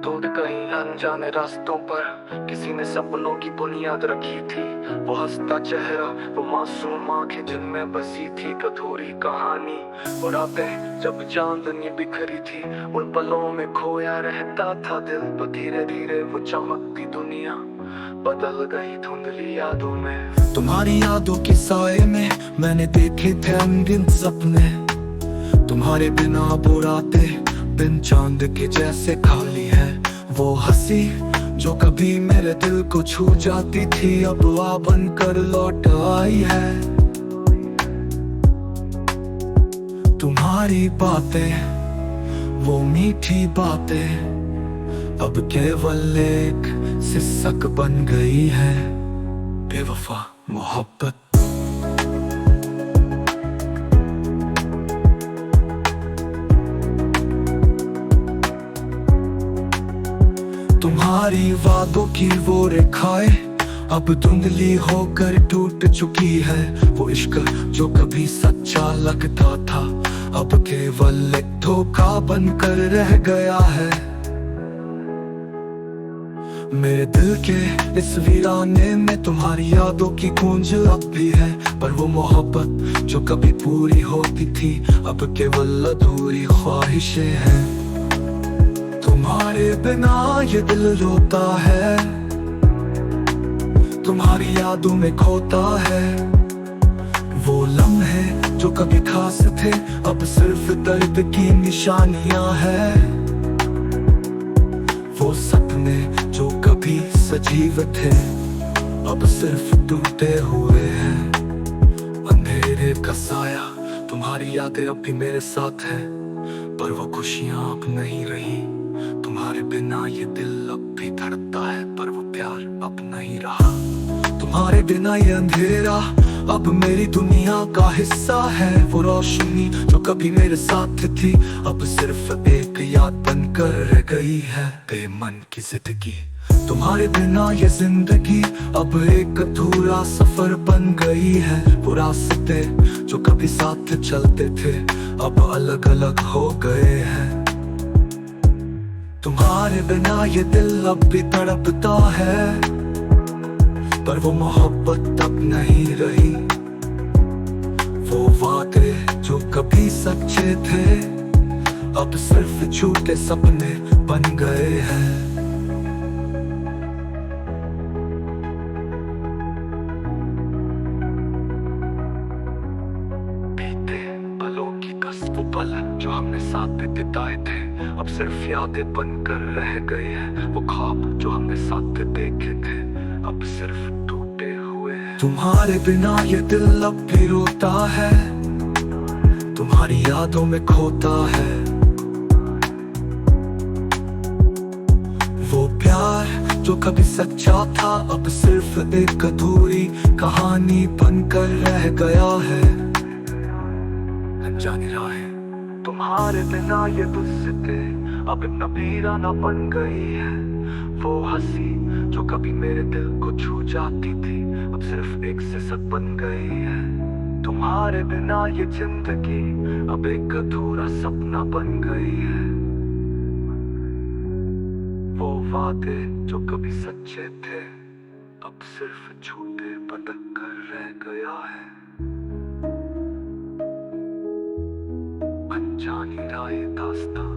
धुंध कहीं अनजाने रास्तों पर किसी ने सपनों की बुनियाद रखी थी। वो हंसता चेहरा, वो मासूम आंखें जिनमें बसी थी अधूरी कहानी। और रातें जब चांदनी बिखरी थी, उन पलों में खोया रहता था दिल। तो धीरे धीरे वो चमकती दुनिया बदल गई धुंधली यादों में। तुम्हारी यादों के साए में मैंने देखे थे अनगिनत सपने। तुम्हारे बिना वो रातें बिन चांद के जैसे खाली है। वो हंसी जो कभी मेरे दिल को छू जाती थी, अब आ बनकर लौट आई है। तुम्हारी बातें, वो मीठी बातें, अब केवल एक सिसक बन गई है। बेवफा मोहब्बत। तुम्हारी वादों की वो रेखाएं अब धुंधली होकर टूट चुकी है। वो इश्क जो कभी सच्चा लगता था, अब केवल एक धोखा बनकर रह गया है। मेरे दिल के इस वीराने में तुम्हारी यादों की गूंज अब भी है। पर वो मोहब्बत जो कभी पूरी होती थी, अब केवल अधूरी ख्वाहिशें हैं। तुम्हारे बिना ये दिल रोता है, तुम्हारी यादों में खोता है। वो लम्हे जो कभी खास थे, अब सिर्फ दर्द की निशानियां हैं। वो सपने जो कभी सजीव थे, अब सिर्फ टूटे हुए हैं। अंधेरे का साया, तुम्हारी यादें अब भी मेरे साथ है, पर वो खुशियां अब नहीं रही। तुम्हारे बिना ये दिल अब भी धड़कता है, पर वो प्यार अब नहीं रहा। तुम्हारे बिना ये अंधेरा अब मेरी दुनिया का हिस्सा है। वो रोशनी जो कभी मेरे साथ थी, अब सिर्फ एक याद बनकर रह गई है। बेमन की जिंदगी, तुम्हारे बिना ये जिंदगी अब एक अधूरा सफर बन गई है। वो रास्ते जो कभी साथ चलते थे, अब अलग अलग हो गए हैं। तुम्हारे बिना ये दिल अब भी तड़पता है, पर वो मोहब्बत अब नहीं रही। वो वादे जो कभी सच्चे थे, अब सिर्फ झूठे सपने बन गए हैं। बीते पलों की कसम, वो पल जो हमने साथ में बिताए थे, अब सिर्फ यादें बनकर रह गए हैं। वो ख्वाब जो हमने साथ देखे थे, अब सिर्फ टूटे हुए हैं। तुम्हारे बिना ये दिल अब भी रोता है, तुम्हारी यादों में खोता है। वो प्यार जो कभी सच्चा था, अब सिर्फ एक अधूरी कहानी बनकर रह गया है। अनजानी राहें, तुम्हारे बिना ये दुस्से अब नबीरा न बन गई है। वो हंसी जो कभी मेरे दिल को छू जाती थी, अब सिर्फ एक सिसक बन गई है। तुम्हारे बिना ये जिंदगी अब एक अधूरा सपना बन गई है। वो वादे जो कभी सच्चे थे, अब सिर्फ झूठे बदल कर रह गया है। अनजानी राहें दास्तां।